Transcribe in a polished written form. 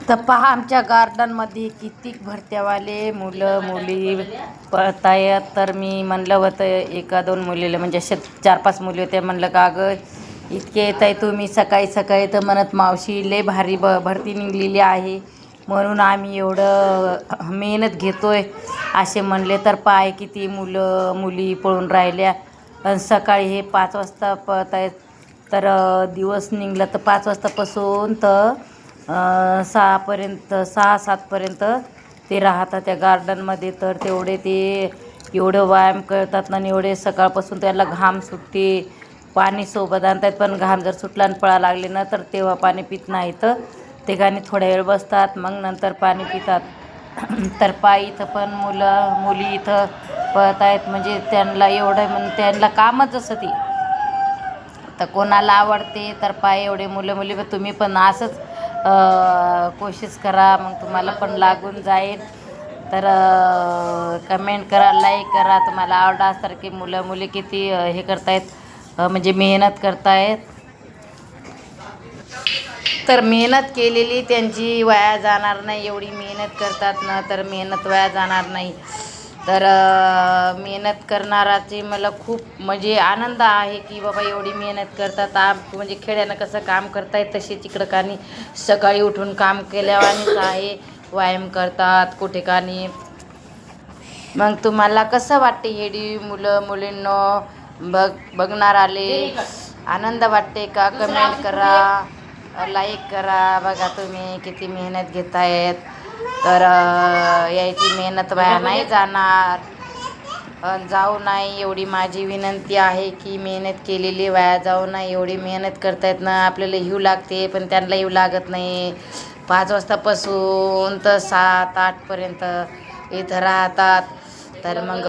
तर पहा आमच्या गार्डनमध्ये किती भरत्यावाले मुलं मुली पळतायत. तर मी म्हणलं होतं एका दोन मुलीला म्हणजे असे 4-5 मुली होत्या. म्हणलं का गं इतके येत आहे तुम्ही सकाळी सकाळी. तर म्हणत मावशी लय भारी भरती निघलेली आहे म्हणून आम्ही एवढं मेहनत घेतोय असे म्हणले. तर पाय किती मुलं मुली पळून राहिल्या आणि सकाळी हे 5 वाजता पळत आहेत. तर दिवस निघला तर 5 वाजतापासून तर 6पर्यंत 6-7पर्यंत ते राहतात त्या गार्डनमध्ये. तर तेवढे ते एवढं व्यायाम करतात ना, एवढे सकाळपासून त्याला घाम सुटते. पाणी सोबत आणतात पण घाम जर सुटला आणि पळा लागले ना तर तेव्हा पाणी पित नाही. तर ते गाणी थोड्या वेळ बसतात मग नंतर पाणी पितात. तर पायी इथं पण मुलं मुली इथं पळत आहेत म्हणजे त्यांना एवढं त्यांना कामच असं ती. तर कोणाला आवडते तर पाय एवढे मुलं मुली तुम्ही पण असंच कोशिश करा मग तुम्हाला पण लागून जाईल. तर कमेंट करा, लाईक करा. तुम्हाला आवडण्यासारखी मुलं मुली किती हे करतायत म्हणजे मेहनत करतायत. तर मेहनत केलेली त्यांची वाया जाणार नाही. एवढी मेहनत करतात ना तर मेहनत वाया जाणार नाही. तर मेहनत करणाराची मला खूप म्हणजे आनंद आहे की बाबा एवढी मेहनत करतात. म्हणजे खेड्यानं कसं काम करतायत तसे तिकडं कानी सकाळी उठून काम केल्यावानीच आहे. व्यायाम करतात कुठे कानी. मग तुम्हाला कसं वाटते हेडी मुलं मुलींनो बघणार आले आनंद वाटते का? कमेंट करा, लाईक करा. बघा तुम्ही किती मेहनत घेत आहेत. तर याची मेहनत वाया नाही जाणार, जाऊ नाही. एवढी माझी विनंती आहे की मेहनत केलेली वाया जाऊ नाही. एवढी मेहनत करतायत ना आपल्याला हिव लागते पण त्यांना हिव लागत नाही. 5 वाजतापासून तर 7-8पर्यंत इथं राहतात. तर मग